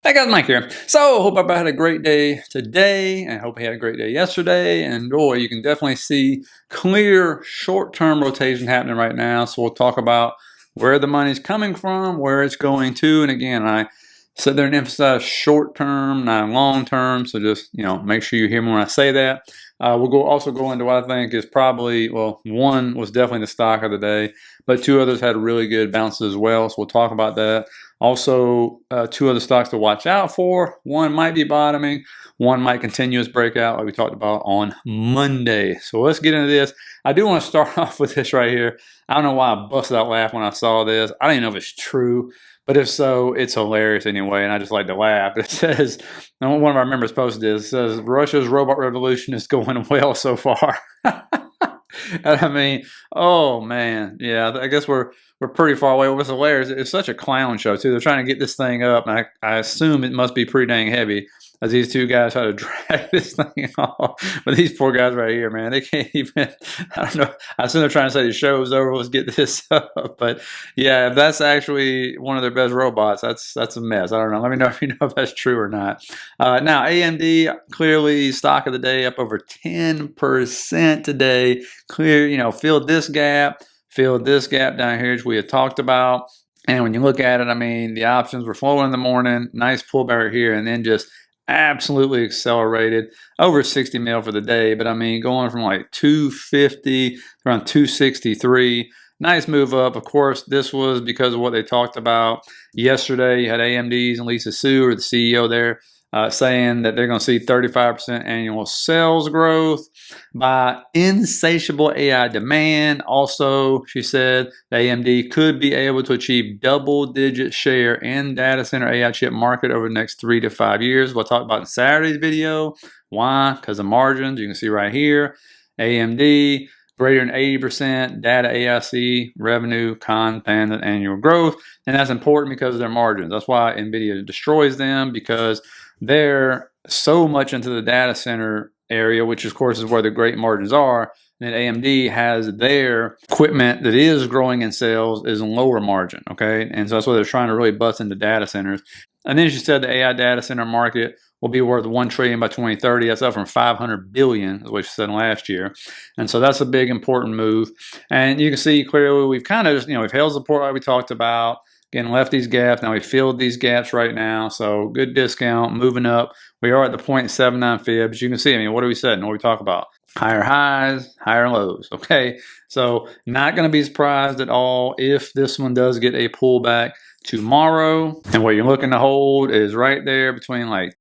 Hey guys, Mike here. So, hope everybody had a great day today, and hope you had a great day yesterday. And boy, you can definitely see clear short-term rotation happening right now. So we'll talk about where the money's coming from, where it's going to. And again, I sit there and emphasize short-term, not long-term. So just make sure you hear me when I say that. We'll also go into what I think is probably, well, one was definitely the stock of the day, but two others had really good bounces as well. So we'll talk about that. Also, two other stocks to watch out for. One might be bottoming. One might continue its breakout like we talked about on Monday. So let's get into this. I do want to start off with this right here. I don't know why I busted out laughing when I saw this. I don't even know if it's true, but if so, it's hilarious anyway, and I just like to laugh. It says, and one of our members posted this, it says, Russia's robot revolution is going well so far. And I mean, oh man, yeah, I guess we're pretty far away. What's hilarious, it's such a clown show too. They're trying to get this thing up, and I assume it must be pretty dang heavy, as these two guys try to drag this thing off. But these poor guys right here, man, they can't even, I don't know, I assume they're trying to say the show's over, let's get this up. But yeah, if that's actually one of their best robots, that's a mess. I don't know. Let me know if you know if that's true or not. Now, AMD, clearly stock of the day, up over 10% today. Clear, filled this gap down here, which we had talked about. And when you look at it, I mean, the options were flowing in the morning, nice pullback right here, and then just absolutely accelerated over 60 mil for the day. But I mean, going from like 250 around 263, nice move up. Of course, this was because of what they talked about yesterday. You had AMD's and Lisa Su, or the CEO there, saying that they're going to see 35% annual sales growth by insatiable AI demand. Also, she said that AMD could be able to achieve double-digit share in data center AI chip market over the next 3 to 5 years. We'll talk about in Saturday's video. Why? Because of margins. You can see right here, AMD greater than 80% data AIC revenue compounded annual growth. And that's important because of their margins. That's why NVIDIA destroys them, because they're so much into the data center area, which of course is where the great margins are. And AMD has their equipment that is growing in sales is in lower margin, okay? And so that's why they're trying to really bust into data centers. And then she said the AI data center market will be worth $1 trillion by 2030. That's up from $500 billion, is what she said last year. And so that's a big, important move. And you can see clearly we've kind of just, we've held support like we talked about. Again, left these gaps. Now we filled these gaps right now. So good discount, moving up. We are at the 0.79 fibs. You can see, what do we said and what we talk about? Higher highs, higher lows. Okay. So not going to be surprised at all if this one does get a pullback tomorrow. And what you're looking to hold is right there between like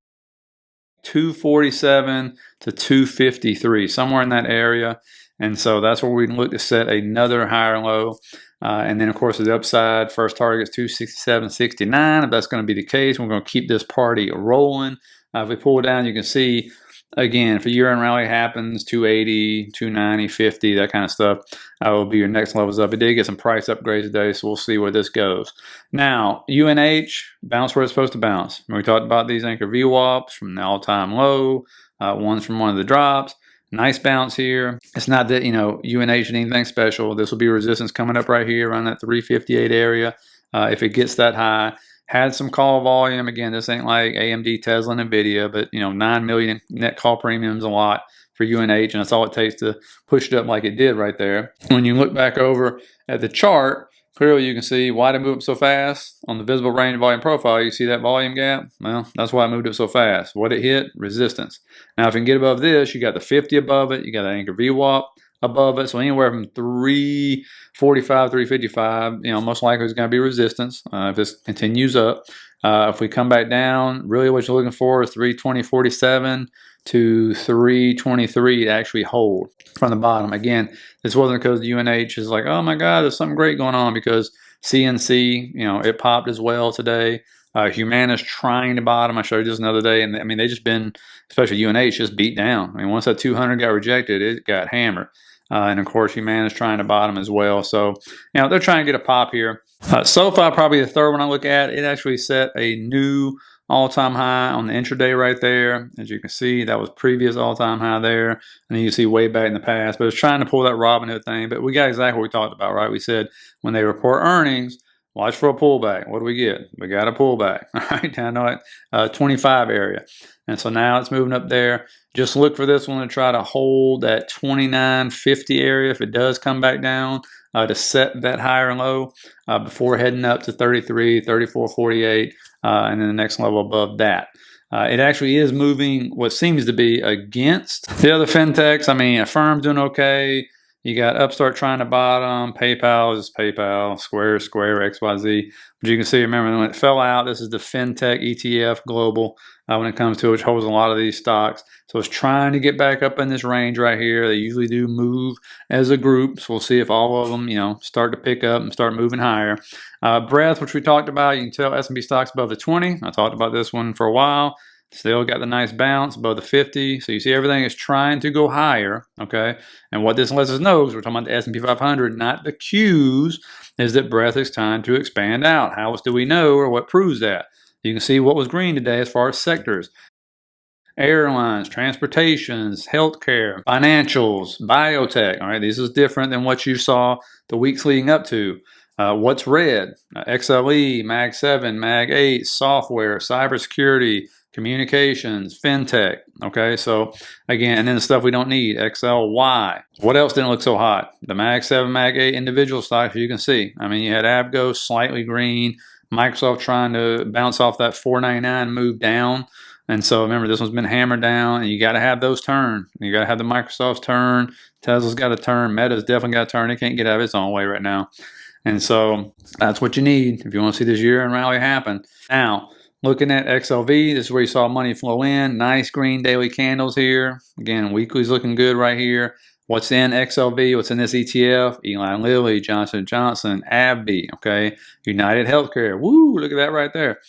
247 to 253, somewhere in that area. And so that's where we can look to set another higher low. And then, of course, the upside, first target is 267.69. If that's going to be the case, we're going to keep this party rolling. If we pull down, you can see, again, if a year-end rally happens, 280, 290, 50, that kind of stuff, will be your next levels up. It did get some price upgrades today, so we'll see where this goes. Now, UNH, bounce where it's supposed to bounce. We talked about these anchor VWAPs from the all-time low, ones from one of the drops. Nice bounce here. It's not that, UNH anything special. This will be resistance coming up right here around that 358 area. If it gets that high, had some call volume. Again, this ain't like AMD, Tesla, and NVIDIA, but 9 million net call premiums a lot for UNH, and that's all it takes to push it up like it did right there. When you look back over at the chart, clearly you can see why it moved up so fast. On the visible range volume profile, you see that volume gap? Well, that's why it moved up so fast. What it hit? Resistance. Now, if you can get above this, you got the 50 above it, you got the anchor VWAP above it. So anywhere from 345, 355, most likely it's going to be resistance if this continues up. If we come back down, really what you're looking for is 320.47 to 323 to actually hold from the bottom. Again, this wasn't because the UNH is like, oh my God, there's something great going on, because CNC, it popped as well today. Humana's trying to bottom. I showed you this another day, and they just been, especially UNH, just beat down. Once that 200 got rejected, it got hammered. And of course, Humana's trying to bottom as well. So, they're trying to get a pop here. SoFi, probably the third one I look at. It actually set a new all-time high on the intraday right there. As you can see, that was previous all-time high there. And then you see way back in the past. But it's trying to pull that Robinhood thing. But we got exactly what we talked about, right? We said when they report earnings, Watch for a pullback. What do we get? We got a pullback. All right, down to 25 area. And so now it's moving up there. Just look for this one to try to hold that 29.50 area if it does come back down to set that higher low before heading up to 33, 34.48, and then the next level above that. It actually is moving what seems to be against the other fintechs. I mean, Affirm's doing okay. You got Upstart trying to bottom. PayPal is PayPal. Square, XYZ. But you can see, remember, when it fell out, this is the Fintech ETF Global when it comes to it, which holds a lot of these stocks. So it's trying to get back up in this range right here. They usually do move as a group. So we'll see if all of them, start to pick up and start moving higher. Breadth, which we talked about, you can tell S&P stocks above the 20. I talked about this one for a while. Still got the nice bounce above the 50. So you see everything is trying to go higher, okay? And what this lets us know, because we're talking about the S&P 500, not the Qs, is that breadth is time to expand out. How else do we know, or what proves that? You can see what was green today as far as sectors. Airlines, transportations, healthcare, financials, biotech. All right, this is different than what you saw the weeks leading up to. What's red? XLE, Mag 7, Mag 8, software, cybersecurity, communications, fintech. Okay, so again, and then the stuff we don't need, XLY. What else didn't look so hot? The Mag 7, Mag 8 individual stocks, you can see. I mean, you had Avgo slightly green, Microsoft trying to bounce off that 499 move down. And so remember, this one's been hammered down, and you got to have those turn. You got to have the Microsoft's turn. Tesla's got to turn. Meta's definitely got to turn. It can't get out of its own way right now. And so that's what you need if you want to see this year-end rally happen. Now, looking at XLV, this is where you saw money flow in. Nice green daily candles here. Again, weekly's looking good right here. What's in XLV? What's in this ETF? Eli Lilly, Johnson & Johnson, AbbVie, okay? United Healthcare. Woo, look at that right there.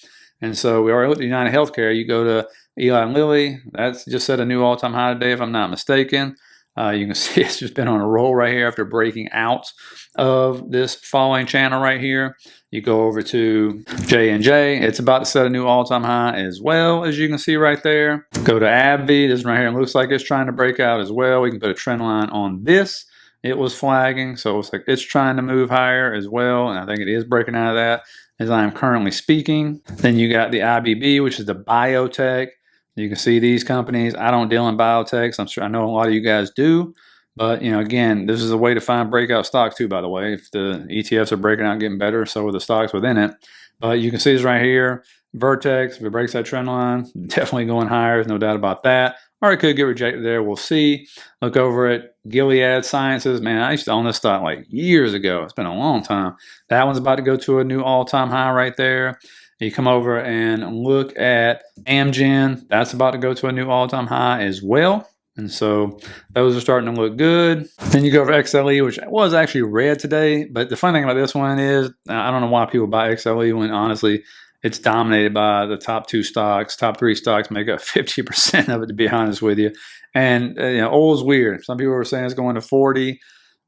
And so we already looked at United Healthcare. You go to Eli Lilly. That's just set a new all-time high today, if I'm not mistaken. You can see it's just been on a roll right here after breaking out of this falling channel right here. You go over to J&J. It's about to set a new all-time high as well, as you can see right there. Go to AbbVie. This right here looks like it's trying to break out as well. We can put a trend line on this. It was flagging, so it's like it's trying to move higher as well, and I think it is breaking out of that as I am currently speaking. Then you got the IBB, which is the biotech. You can see these companies. I don't deal in biotechs. I'm sure I know a lot of you guys do. But, again, this is a way to find breakout stocks too, by the way. If the ETFs are breaking out and getting better, so are the stocks within it. But you can see this right here. Vertex, if it breaks that trend line, definitely going higher. There's no doubt about that. Or it could get rejected there. We'll see. Look over at Gilead Sciences. Man, I used to own this stock like years ago. It's been a long time. That one's about to go to a new all-time high right there. You come over and look at Amgen. That's about to go to a new all-time high as well. And so those are starting to look good. Then you go over XLE, which was actually red today. But the fun thing about this one is, I don't know why people buy XLE when honestly it's dominated by the top two stocks. Top three stocks make up 50% of it, to be honest with you. And oil is weird. Some people are saying it's going to 40.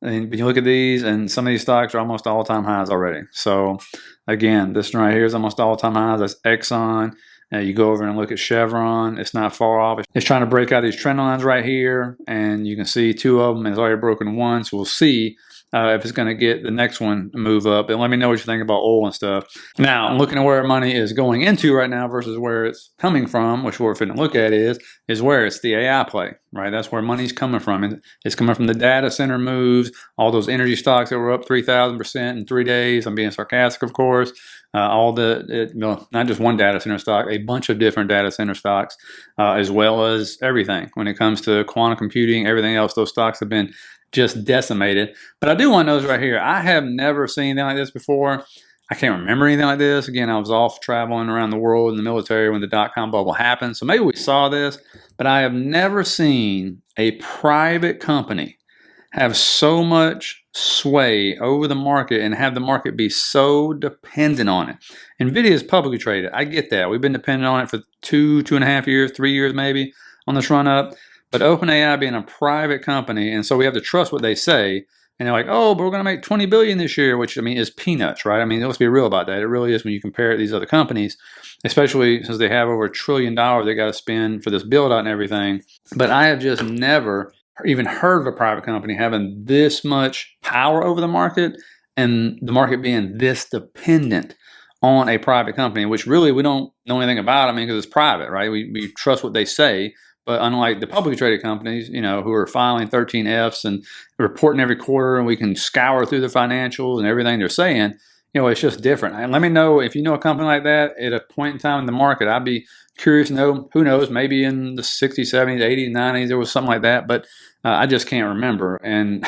And you look at these, and some of these stocks are almost all-time highs already. So, again, this one right here is almost all-time highs. That's Exxon. You go over and look at Chevron. It's not far off. It's trying to break out these trend lines right here, and you can see two of them. It's already broken one, so we'll see if it's going to get the next one to move up. And let me know what you think about oil and stuff. Now, looking at where money is going into right now versus where it's coming from, which we're going to look at is where it's the AI play, right? That's where money's coming from. And it's coming from the data center moves, all those energy stocks that were up 3,000% in 3 days. I'm being sarcastic, of course. Not just one data center stock, a bunch of different data center stocks, as well as everything. When it comes to quantum computing, everything else, those stocks have been just decimated. But I do want to notice right here, I have never seen anything like this before. I can't remember anything like this. Again, I was off traveling around the world in the military when the dot-com bubble happened. So maybe we saw this, but I have never seen a private company have so much sway over the market and have the market be so dependent on it. NVIDIA is publicly traded. I get that. We've been dependent on it for 2.5 years, 3 years maybe on this run up. But OpenAI being a private company, and so we have to trust what they say. And they're like, oh, but we're going to make $20 billion this year, which, is peanuts, right? Let's be real about that. It really is when you compare it to these other companies, especially since they have over $1 trillion they got to spend for this build out and everything. But I have just never even heard of a private company having this much power over the market and the market being this dependent on a private company, which really we don't know anything about. I mean, because it's private, right? We trust what they say. But unlike the publicly traded companies, who are filing 13Fs and reporting every quarter, and we can scour through the financials and everything they're saying, it's just different. And let me know if you know a company like that at a point in time in the market. I'd be curious to know. Who knows? Maybe in the 60s, 70s, 80s, 90s, there was something like that. But I just can't remember. And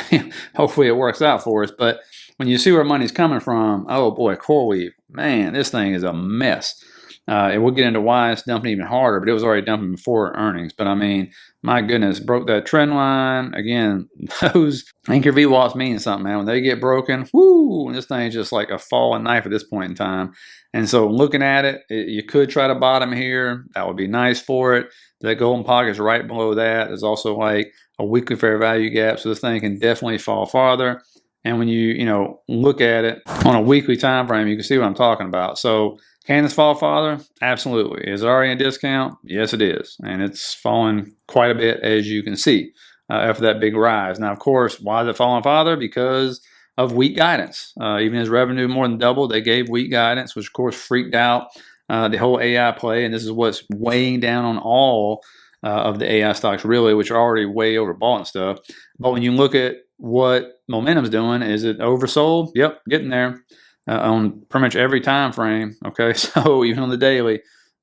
hopefully it works out for us. But when you see where money's coming from, oh boy, CoreWeave, man, this thing is a mess. And we'll get into why it's dumping even harder, but it was already dumping before earnings. But I mean, my goodness, broke that trend line. Again, those anchor VWAPs mean something, man. When they get broken, whoo, this thing is just like a falling knife at this point in time. And so looking at it, you could try to bottom here. That would be nice for it. That golden pocket is right below that. There's also like a weekly fair value gap. So this thing can definitely fall farther. And when you look at it on a weekly time frame, you can see what I'm talking about. So can this fall farther? Absolutely. Is it already a discount? Yes, it is. And it's fallen quite a bit, as you can see, after that big rise. Now, of course, why is it falling farther? Because of weak guidance. Even as revenue more than doubled, they gave weak guidance, which, of course, freaked out the whole AI play. And this is what's weighing down on all of the AI stocks, really, which are already way overbought and stuff. But when you look at what momentum's doing, is it oversold? Yep, getting there. On pretty much every time frame. Okay, so even on the daily,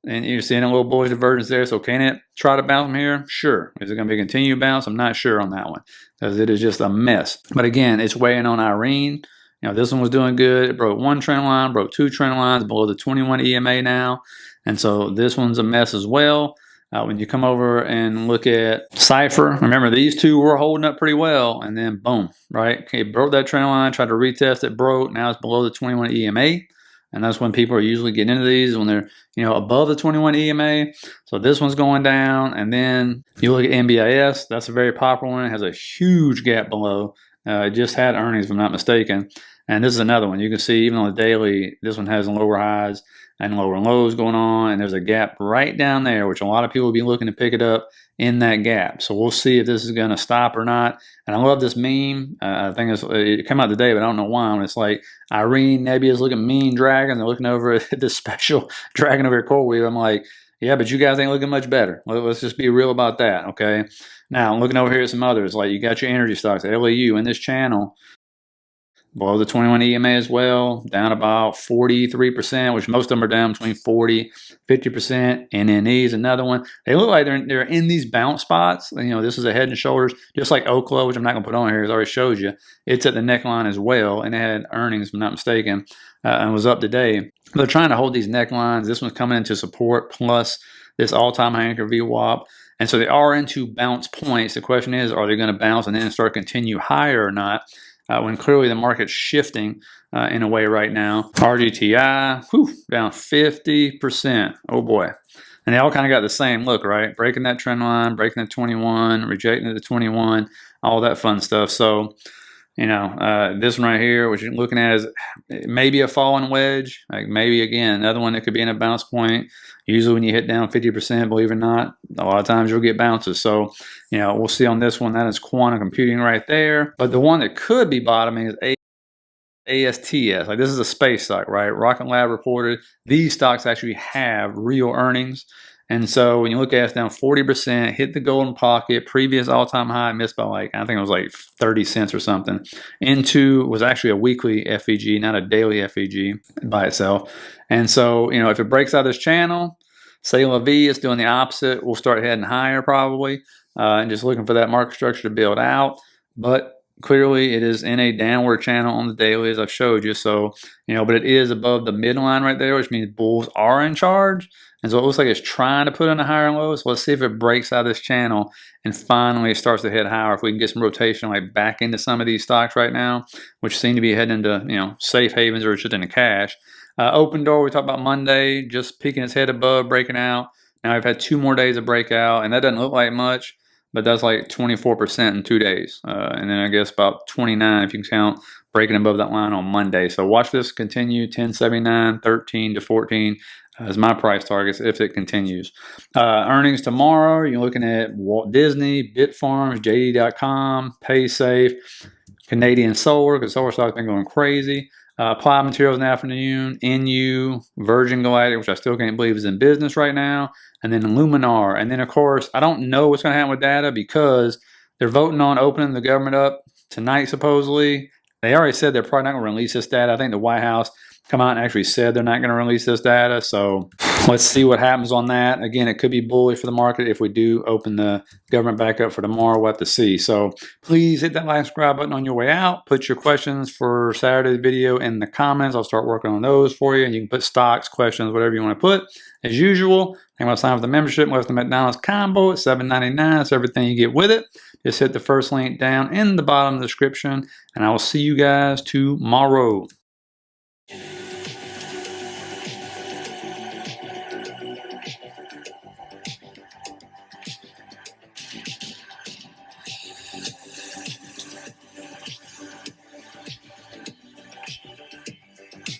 and you're seeing a little bullish divergence there. So can it try to bounce from here? Sure. Is it going to be a continued bounce? I'm not sure on that one, because it is just a mess. But again, it's weighing on IREN. This one was doing good. It broke one trend line, broke two trend lines below the 21 EMA now, and so this one's a mess as well. When you come over and look at Sapphire, remember these two were holding up pretty well, and then boom, right? Okay, broke that trend line, tried to retest it, broke. Now it's below the 21 EMA, and that's when people are usually getting into these, when they're above the 21 EMA. So this one's going down, and then you look at NBIS. That's a very popular one. It has a huge gap below. It just had earnings, if I'm not mistaken. And this is another one. You can see even on the daily, this one has lower highs and lower lows going on, and there's a gap right down there, which a lot of people will be looking to pick it up in that gap. So we'll see if this is going to stop or not. And I love this meme. I think it came out today, but I don't know why. And it's like IREN, Nebula is looking mean dragon. They're looking over at this special dragon over at CoreWeave. I'm like, yeah, but you guys ain't looking much better. Let's just be real about that, okay? Now, looking over here at some others, like you got your energy stocks, LAU in this channel, below the 21 EMA as well, down about 43%, which most of them are down between 40, 50%. NNE is another one. They look like they're in these bounce spots. This is a head and shoulders, just like Oklo, which I'm not going to put on here, as I already showed you. It's at the neckline as well, and it had earnings, if I'm not mistaken, and was up today. They're trying to hold these necklines. This one's coming into support, plus this all-time high anchor VWAP. And so they are into bounce points. The question is, are they going to bounce and then start continue higher or not? When clearly the market's shifting in a way right now. RGTI, down 50%. Oh boy. And they all kind of got the same look, right? Breaking that trend line, breaking the 21, rejecting the 21, all that fun stuff. So, this one right here, which you're looking at, is maybe a falling wedge. Like maybe, again, another one that could be in a bounce point. Usually when you hit down 50%, believe it or not, a lot of times you'll get bounces. So, we'll see on this one. That is quantum computing right there. But the one that could be bottoming is ASTS. Like, this is a space stock, right? Rocket Lab reported these stocks actually have real earnings. And so when you look at it, it's down 40%, hit the golden pocket, previous all-time high, missed by I think it was like 30 cents or something. Into was actually a weekly FEG, not a daily FEG by itself. And so, if it breaks out this channel, say La V is doing the opposite, we'll start heading higher probably, and just looking for that market structure to build out. But clearly it is in a downward channel on the daily, as I've showed you. So, but it is above the midline right there, which means bulls are in charge. And so it looks like it's trying to put in a higher low. So let's see if it breaks out of this channel and finally it starts to head higher. If we can get some rotation back into some of these stocks right now, which seem to be heading into safe havens or just into cash. Open door, we talked about Monday, just peeking its head above, breaking out. Now we've had 2 more days of breakout, and that doesn't look like much, but that's like 24% in 2 days. And then I guess about 29 if you can count breaking above that line on Monday. So watch this continue, 1079, 13 to 14 as my price targets if it continues. Earnings tomorrow, you're looking at Walt Disney, Bitfarms, JD.com, PaySafe, Canadian solar, because solar stock's been going crazy. Applied Materials in the afternoon, NU, Virgin Galactic, which I still can't believe is in business right now, and then Luminar. And then, of course, I don't know what's going to happen with data because they're voting on opening the government up tonight, supposedly. They already said they're probably not going to release this data. I think the White House come out and actually said they're not going to release this data. So let's see what happens on that. Again, it could be bullish for the market if we do open the government back up for tomorrow. We'll have to see. So please hit that like and subscribe button on your way out. Put your questions for Saturday's video in the comments. I'll start working on those for you. And you can put stocks, questions, whatever you want to put. As usual, I'm going to sign up for the membership with the McDonald's combo at $7.99. That's everything you get with it. Just hit the first link down in the bottom of the description. And I will see you guys tomorrow.